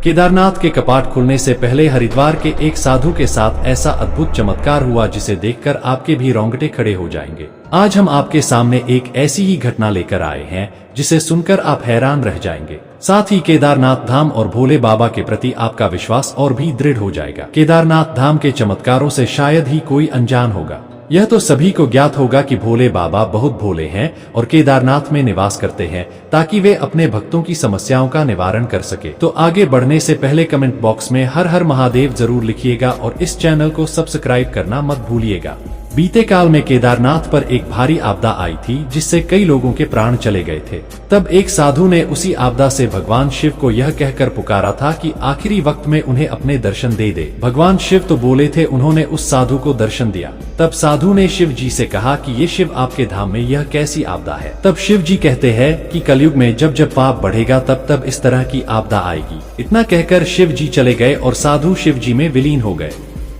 केदारनाथ के कपाट खुलने से पहले हरिद्वार के एक साधु के साथ ऐसा अद्भुत चमत्कार हुआ जिसे देखकर आपके भी रोंगटे खड़े हो जाएंगे। आज हम आपके सामने एक ऐसी ही घटना लेकर आए हैं जिसे सुनकर आप हैरान रह जाएंगे। साथ ही केदारनाथ धाम और भोले बाबा के प्रति आपका विश्वास और भी दृढ़ हो जाएगा। केदारनाथ धाम के चमत्कारों से शायद ही कोई अनजान होगा। यह तो सभी को ज्ञात होगा कि भोले बाबा बहुत भोले हैं और केदारनाथ में निवास करते हैं ताकि वे अपने भक्तों की समस्याओं का निवारण कर सके। तो आगे बढ़ने से पहले कमेंट बॉक्स में हर हर महादेव जरूर लिखिएगा और इस चैनल को सब्सक्राइब करना मत भूलिएगा। बीते काल में केदारनाथ पर एक भारी आपदा आई थी जिससे कई लोगों के प्राण चले गए थे। तब एक साधु ने उसी आपदा से भगवान शिव को यह कहकर पुकारा था कि आखिरी वक्त में उन्हें अपने दर्शन दे दे। भगवान शिव तो बोले थे, उन्होंने उस साधु को दर्शन दिया। तब साधु ने शिव जी से कहा कि ये शिव आपके धाम में यह कैसी आपदा है। तब शिव जी कहते हैं कि कलयुग में जब जब पाप बढ़ेगा तब तब इस तरह की आपदा आएगी। इतना कहकर शिव जी चले गए और साधु शिव जी में विलीन हो गए।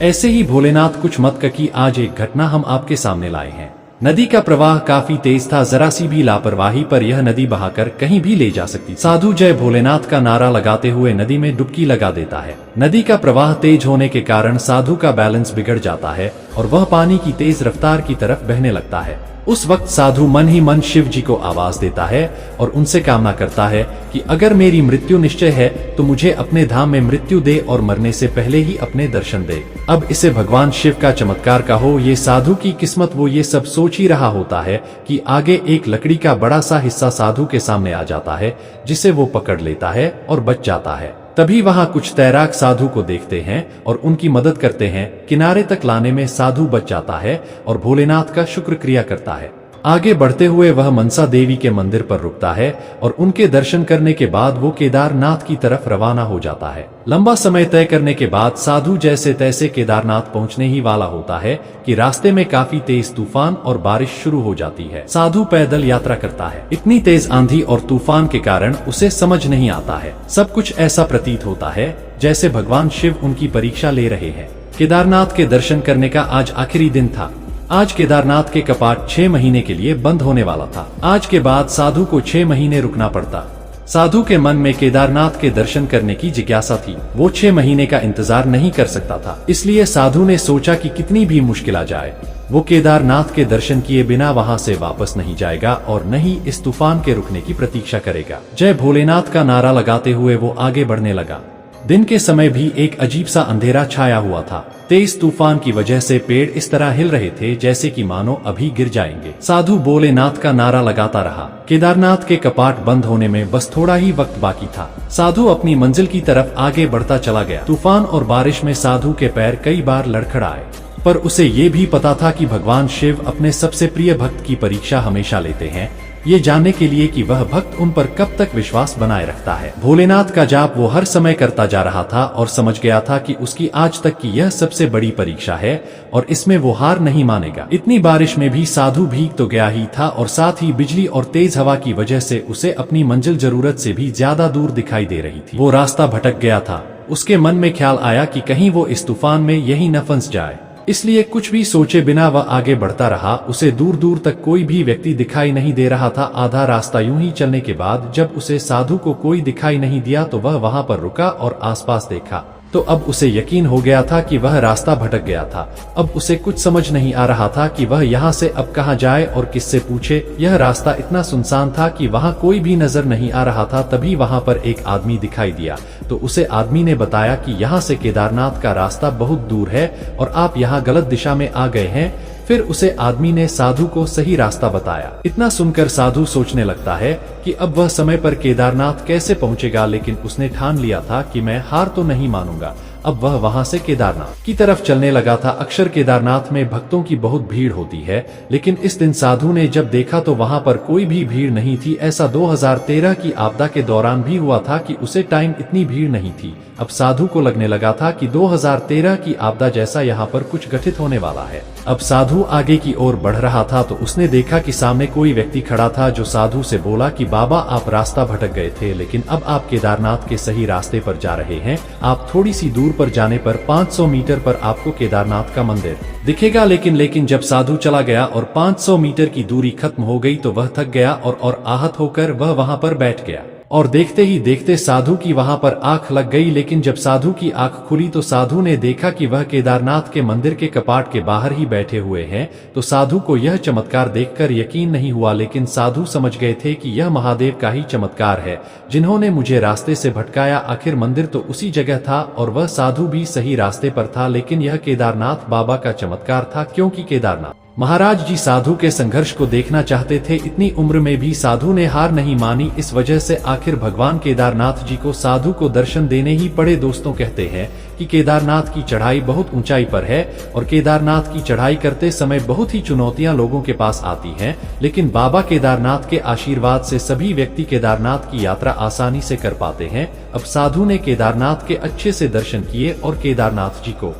ऐसे ही भोलेनाथ कुछ मत की आज एक घटना हम आपके सामने लाए हैं। नदी का प्रवाह काफी तेज था, जरा सी भी लापरवाही पर यह नदी बहाकर कहीं भी ले जा सकती। साधु जय भोलेनाथ का नारा लगाते हुए नदी में डुबकी लगा देता है। नदी का प्रवाह तेज होने के कारण साधु का बैलेंस बिगड़ जाता है और वह पानी की तेज रफ्तार की तरफ बहने लगता है। उस वक्त साधु मन ही मन शिव जी को आवाज देता है और उनसे कामना करता है कि अगर मेरी मृत्यु निश्चय है तो मुझे अपने धाम में मृत्यु दे और मरने से पहले ही अपने दर्शन दे। अब इसे भगवान शिव का चमत्कार का हो, ये साधु की किस्मत वो ये सब सोच ही रहा होता है कि आगे एक लकड़ी का बड़ा सा हिस्सा साधु के सामने आ जाता है जिसे वो पकड़ लेता है और बच जाता है। तभी वहां कुछ तैराक साधु को देखते हैं और उनकी मदद करते हैं। किनारे तक लाने में साधु बच जाता है और भोलेनाथ का शुक्र क्रिया करता है। आगे बढ़ते हुए वह मनसा देवी के मंदिर पर रुकता है और उनके दर्शन करने के बाद वो केदारनाथ की तरफ रवाना हो जाता है। लंबा समय तय करने के बाद साधु जैसे तैसे केदारनाथ पहुंचने ही वाला होता है कि रास्ते में काफी तेज तूफान और बारिश शुरू हो जाती है। साधु पैदल यात्रा करता है। इतनी तेज आंधी और तूफान के कारण उसे समझ नहीं आता है। सब कुछ ऐसा प्रतीत होता है जैसे भगवान शिव उनकी परीक्षा ले रहे हैं। केदारनाथ के दर्शन करने का आज आखिरी दिन था। आज केदारनाथ के कपाट 6 महीने के लिए बंद होने वाला था। आज के बाद साधु को 6 महीने रुकना पड़ता। साधु के मन में केदारनाथ के दर्शन करने की जिज्ञासा थी। वो 6 महीने का इंतजार नहीं कर सकता था। इसलिए साधु ने सोचा कि कितनी भी मुश्किल आ जाए वो केदारनाथ के दर्शन किए बिना वहां से वापस नहीं जाएगा और न ही इस तूफान के रुकने की प्रतीक्षा करेगा। जय भोलेनाथ का नारा लगाते हुए वो आगे बढ़ने लगा। दिन के समय भी एक अजीब सा अंधेरा छाया हुआ था। तेज तूफान की वजह से पेड़ इस तरह हिल रहे थे जैसे कि मानो अभी गिर जाएंगे। साधु भोलेनाथ का नारा लगाता रहा। केदारनाथ के कपाट बंद होने में बस थोड़ा ही वक्त बाकी था। साधु अपनी मंजिल की तरफ आगे बढ़ता चला गया। तूफान और बारिश में साधु के पैर कई बार लड़खड़ाए, पर उसे ये भी पता था कि भगवान शिव अपने सबसे प्रिय भक्त की परीक्षा हमेशा लेते हैं, ये जानने के लिए कि वह भक्त उन पर कब तक विश्वास बनाए रखता है। भोलेनाथ का जाप वो हर समय करता जा रहा था और समझ गया था कि उसकी आज तक की यह सबसे बड़ी परीक्षा है और इसमें वो हार नहीं मानेगा। इतनी बारिश में भी साधु भीग तो गया ही था और साथ ही बिजली और तेज हवा की वजह से उसे अपनी मंजिल जरूरत से भी ज्यादा दूर दिखाई दे रही थी। वो रास्ता भटक गया था। उसके मन में ख्याल आया कि कहीं वो इस तूफान में यही न फंस जाए। इसलिए कुछ भी सोचे बिना वह आगे बढ़ता रहा। उसे दूर दूर तक कोई भी व्यक्ति दिखाई नहीं दे रहा था। आधा रास्ता यूं ही चलने के बाद जब उसे साधु को कोई दिखाई नहीं दिया तो वह वहां पर रुका और आसपास देखा तो अब उसे यकीन हो गया था कि वह रास्ता भटक गया था। अब उसे कुछ समझ नहीं आ रहा था कि वह यहाँ से अब कहाँ जाए और किससे पूछे। यह रास्ता इतना सुनसान था कि वहाँ कोई भी नजर नहीं आ रहा था। तभी वहाँ पर एक आदमी दिखाई दिया तो उसे आदमी ने बताया कि यहाँ से केदारनाथ का रास्ता बहुत दूर है और आप यहाँ गलत दिशा में आ गए हैं। फिर उसे आदमी ने साधु को सही रास्ता बताया। इतना सुनकर साधु सोचने लगता है कि अब वह समय पर केदारनाथ कैसे पहुंचेगा, लेकिन उसने ठान लिया था कि मैं हार तो नहीं मानूंगा। अब वह वहां से केदारनाथ की तरफ चलने लगा था। अक्सर केदारनाथ में भक्तों की बहुत भीड़ होती है, लेकिन इस दिन साधु ने जब देखा तो वहां पर कोई भी भीड़ नहीं थी। ऐसा 2013 की आपदा के दौरान भी हुआ था कि उसे टाइम इतनी भीड़ नहीं थी। अब साधु को लगने लगा था कि 2013 की आपदा जैसा यहाँ पर कुछ घटित होने वाला है। अब साधु आगे की ओर बढ़ रहा था तो उसने देखा कि सामने कोई व्यक्ति खड़ा था जो साधु से बोला कि बाबा आप रास्ता भटक गए थे, लेकिन अब आप केदारनाथ के सही रास्ते पर जा रहे हैं। आप थोड़ी सी दूर पर जाने पर 500 मीटर पर आपको केदारनाथ का मंदिर दिखेगा। लेकिन जब साधु चला गया और 500 मीटर की दूरी खत्म हो गई तो वह थक गया और आहत होकर वह वहां पर बैठ गया। और देखते ही देखते साधु की वहां पर आंख लग गई। लेकिन जब साधु की आंख खुली तो साधु ने देखा कि वह केदारनाथ के मंदिर के कपाट के बाहर ही बैठे हुए हैं। तो साधु को यह चमत्कार देखकर यकीन नहीं हुआ, लेकिन साधु समझ गए थे कि यह महादेव का ही चमत्कार है जिन्होंने मुझे रास्ते से भटकाया। आखिर मंदिर तो उसी जगह था और वह साधु भी सही रास्ते पर था, लेकिन यह केदारनाथ बाबा का चमत्कार था, क्योंकि केदारनाथ महाराज जी साधु के संघर्ष को देखना चाहते थे। इतनी उम्र में भी साधु ने हार नहीं मानी। इस वजह से आखिर भगवान केदारनाथ जी को साधु को दर्शन देने ही पड़े। दोस्तों, कहते हैं कि केदारनाथ की चढ़ाई बहुत ऊंचाई पर है और केदारनाथ की चढ़ाई करते समय बहुत ही चुनौतियां लोगों के पास आती हैं, लेकिन बाबा केदारनाथ के आशीर्वाद से सभी व्यक्ति केदारनाथ की यात्रा आसानी से कर पाते हैं। अब साधु ने केदारनाथ के अच्छे से दर्शन किए और केदारनाथ जी को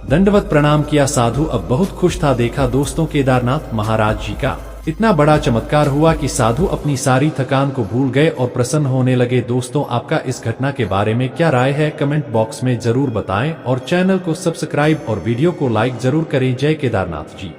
दंडवत प्रणाम किया। साधु अब बहुत खुश था। देखा दोस्तों, केदारनाथ महाराज जी का इतना बड़ा चमत्कार हुआ कि साधु अपनी सारी थकान को भूल गए और प्रसन्न होने लगे। दोस्तों, आपका इस घटना के बारे में क्या राय है, कमेंट बॉक्स में जरूर बताएं और चैनल को सब्सक्राइब और वीडियो को लाइक जरूर करें। जय केदारनाथ जी।